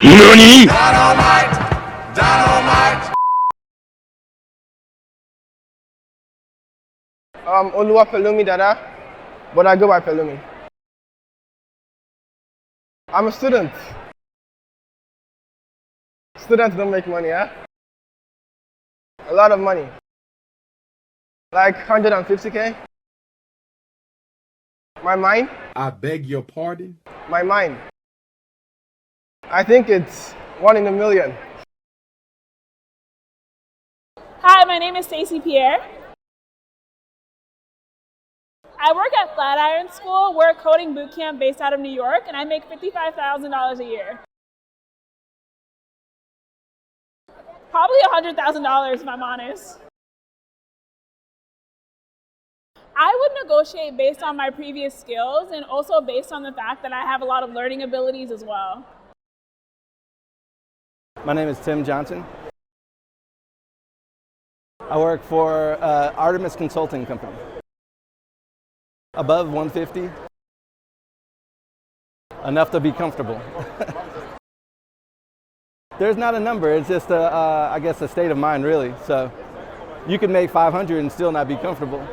NANI?! Dynamite! Dynamite! Oluwa Pelumi Dada, but I go by Pelumi. I'm a student. Students don't make money, huh? A lot of money. Like 150K. My mind? I beg your pardon? My mind. I think it's 1 in a million. Hi, my name is Stacy Pierre. I work at Flatiron School. We're a coding boot camp based out of New York, and I make $55,000 a year. Probably $100,000 if I'm honest. I would negotiate based on my previous skills and also based on the fact that I have a lot of learning abilities as well. My name is Tim Johnson. I work for Artemis Consulting Company. Above 150, enough to be comfortable. There's not a number, it's just I guess a state of mind really. So you can make 500 and still not be comfortable.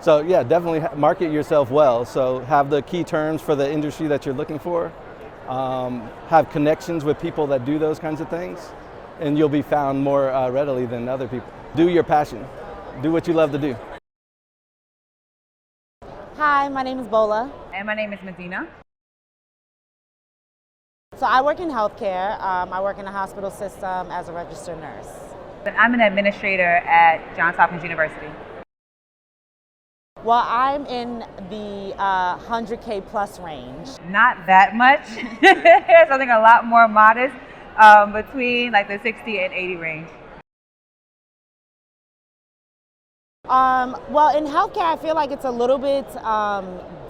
So yeah, definitely market yourself well. So have the key terms for the industry that you're looking for. Have connections with people that do those kinds of things, and you'll be found more readily than other people. Do your passion. Do what you love to do. Hi, my name is Bola. And my name is Medina. So I work in healthcare. I work in the hospital system as a registered nurse. And I'm an administrator at Johns Hopkins University. Well, I'm in the 100K plus range. Not that much. Something a lot more modest, between like the 60 and 80 range. Well, in healthcare, I feel like it's a little bit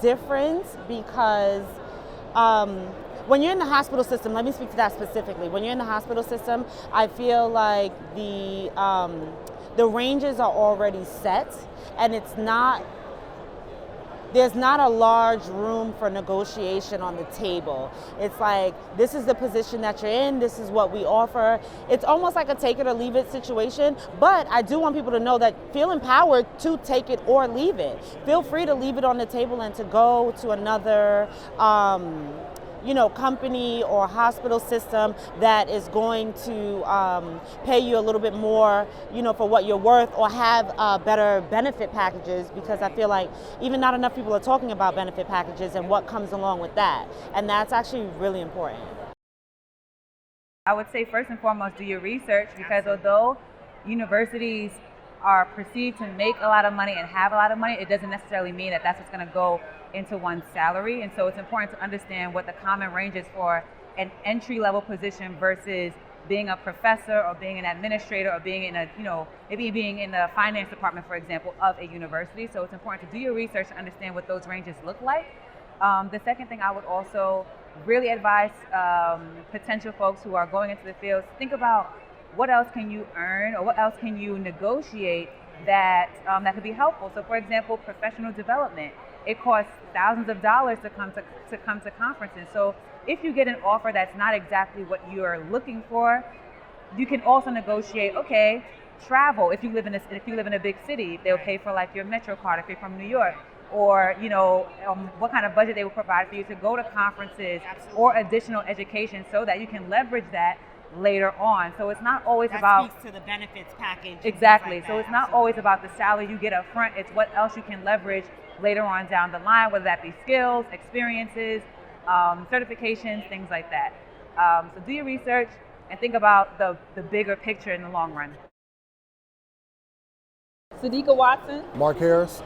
different because when you're in the hospital system, let me speak to that specifically. When you're in the hospital system, I feel like the ranges are already set, and there's not a large room for negotiation on the table. It's like, this is the position that you're in, this is what we offer. It's almost like a take it or leave it situation, but I do want people to know that feel empowered to take it or leave it. Feel free to leave it on the table and to go to another company or hospital system that is going to pay you a little bit more, for what you're worth, or have better benefit packages, because I feel like even not enough people are talking about benefit packages and what comes along with that. And that's actually really important. I would say first and foremost, do your research, because although universities are perceived to make a lot of money and have a lot of money, it doesn't necessarily mean that that's what's going to go into one's salary. And so it's important to understand what the common range is for an entry-level position versus being a professor or being an administrator or being in maybe being in the finance department, for example, of a university. So it's important to do your research to understand what those ranges look like. The second thing I would also really advise potential folks who are going into the field, think about what else can you earn or what else can you negotiate that could be helpful. So for example, professional development. It costs thousands of dollars to come to conferences. So if you get an offer that's not exactly what you're looking for, you can also negotiate, okay, travel. If you live in a big city, they'll pay for like your Metro card if you're from New York, or what kind of budget they will provide for you to go to conferences. Absolutely. Or additional education, so that you can leverage that later on. So it's not always about speaks to the benefits package. Exactly. Like so it's not always about the salary you get up front. It's what else you can leverage later on down the line, whether that be skills, experiences, certifications, things like that. So do your research and think about the bigger picture in the long run. Sadiqa Watson. Mark Harris.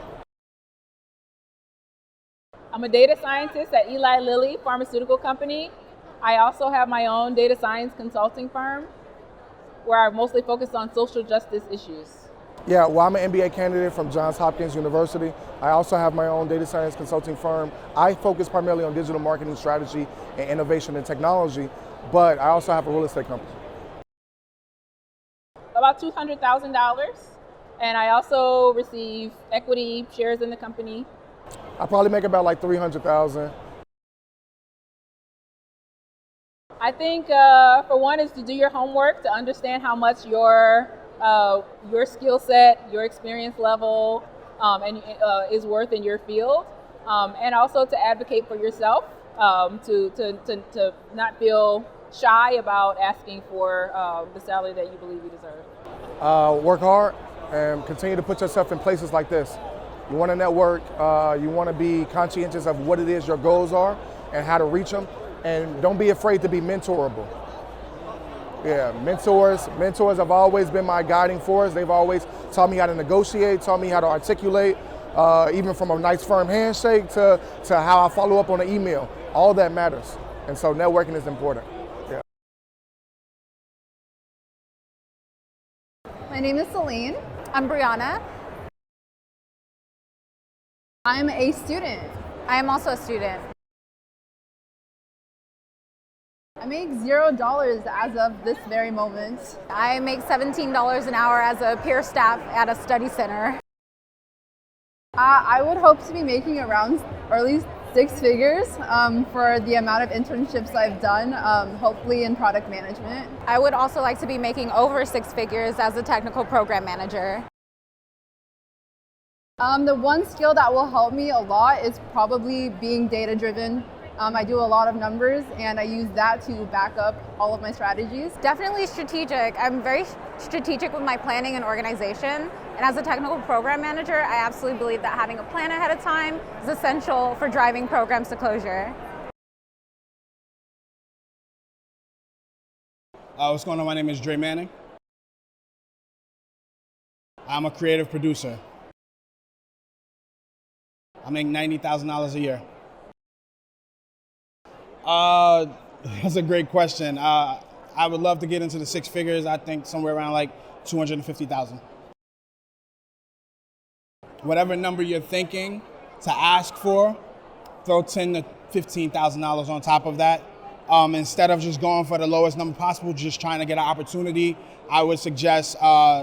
I'm a data scientist at Eli Lilly Pharmaceutical Company. I also have my own data science consulting firm where I mostly focus on social justice issues. Yeah, well, I'm an MBA candidate from Johns Hopkins University. I also have my own data science consulting firm. I focus primarily on digital marketing strategy and innovation and technology, but I also have a real estate company. About $200,000, and I also receive equity shares in the company. I probably make about like $300,000. I think for one is to do your homework, to understand how much your skill set, your experience level, is worth in your field, and also to advocate for yourself, to not feel shy about asking for the salary that you believe you deserve. Work hard and continue to put yourself in places like this. You want to network, you want to be conscientious of what it is your goals are and how to reach them, and don't be afraid to be mentorable. Yeah, mentors have always been my guiding force. They've always taught me how to negotiate, taught me how to articulate, even from a nice firm handshake to how I follow up on an email. All that matters, and so networking is important. Yeah. My name is Celine. I'm Brianna. I'm a student. I am also a student. I make $0 as of this very moment. I make $17 an hour as a peer staff at a study center. I would hope to be making around early six figures for the amount of internships I've done, hopefully in product management. I would also like to be making over six figures as a technical program manager. The one skill that will help me a lot is probably being data-driven. I do a lot of numbers and I use that to back up all of my strategies. Definitely strategic. I'm very strategic with my planning and organization. And as a technical program manager, I absolutely believe that having a plan ahead of time is essential for driving programs to closure. What's going on? My name is Dre Manning. I'm a creative producer. I make $90,000 a year. That's a great question. I would love to get into the six figures. I think somewhere around like 250,000. Whatever number you're thinking to ask for, throw $10,000 to $15,000 on top of that. Instead of just going for the lowest number possible, just trying to get an opportunity, I would suggest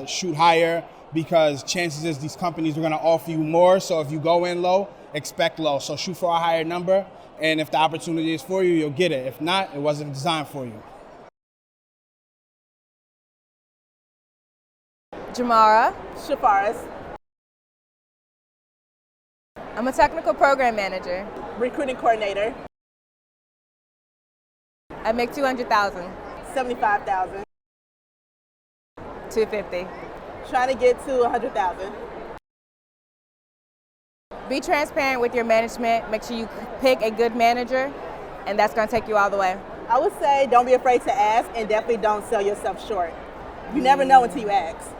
shoot higher, because chances is these companies are going to offer you more. So if you go in low, expect low. So shoot for a higher number, and if the opportunity is for you, you'll get it. If not, it wasn't designed for you. Jamara Safari. I'm a technical program manager. Recruiting coordinator. I make $200,000. $75,000. $250,000. Trying to get to $100,000. Be transparent with your management. Make sure you pick a good manager, and that's going to take you all the way. I would say don't be afraid to ask, and definitely don't sell yourself short. You never know until you ask.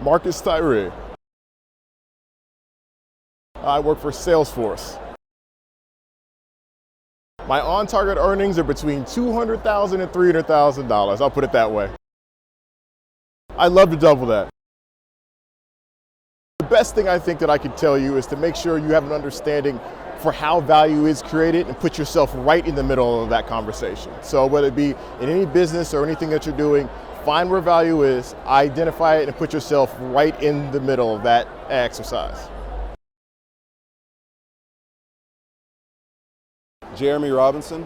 Marcus Tyree. I work for Salesforce. My on-target earnings are between $200,000 and $300,000. I'll put it that way. I'd love to double that. The best thing I think that I can tell you is to make sure you have an understanding for how value is created and put yourself right in the middle of that conversation. So whether it be in any business or anything that you're doing, find where value is, identify it, and put yourself right in the middle of that exercise. Jeremy Robinson,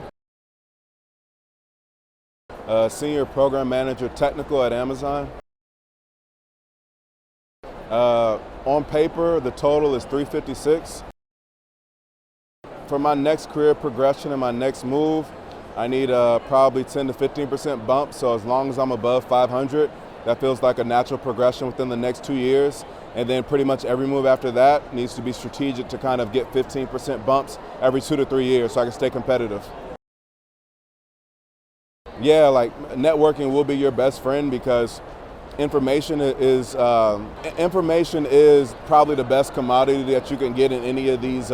Senior Program Manager Technical at Amazon. On paper, the total is $356. For my next career progression and my next move, I need probably 10 to 15% bump. So as long as I'm above 500, that feels like a natural progression within the next 2 years. And then pretty much every move after that needs to be strategic to kind of get 15% bumps every 2 to 3 years so I can stay competitive. Yeah, like networking will be your best friend, because information is probably the best commodity that you can get in any of these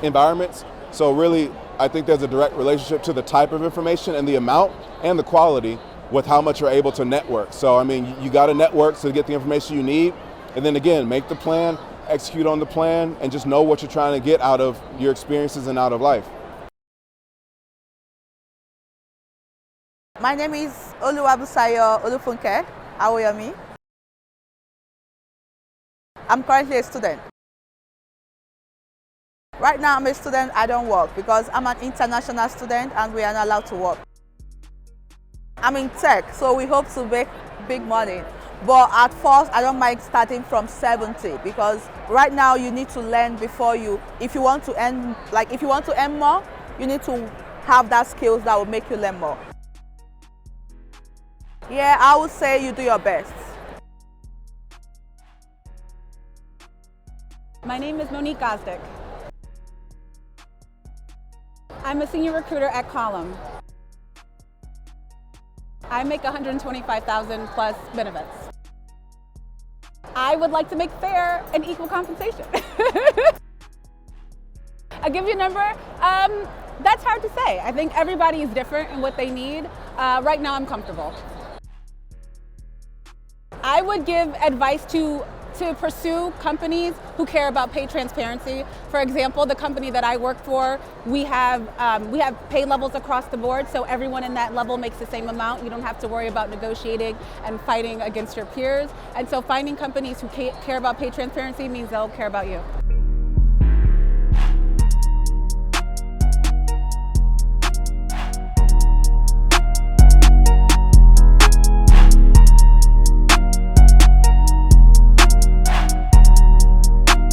environments. So really, I think there's a direct relationship to the type of information and the amount and the quality with how much you're able to network. So I mean, you got to network to get the information you need. And then again, make the plan, execute on the plan, and just know what you're trying to get out of your experiences and out of life. My name is Oluwabusayo Olufunke Aoyomi. I'm currently a student. Right now I'm a student, I don't work because I'm an international student and we are not allowed to work. I'm in tech, so we hope to make big money. But at first, I don't mind starting from 70 because right now you need to learn before if you want to earn more, you need to have that skills that will make you learn more. Yeah, I would say you do your best. My name is Monique Gosdick. I'm a senior recruiter at Column. I make $125,000 plus benefits. I would like to make fair and equal compensation. I'll give you a number. That's hard to say. I think everybody is different in what they need. Right now I'm comfortable. I would give advice to pursue companies who care about pay transparency. For example, the company that I work for, we have pay levels across the board, so everyone in that level makes the same amount. You don't have to worry about negotiating and fighting against your peers. And so finding companies who care about pay transparency means they'll care about you.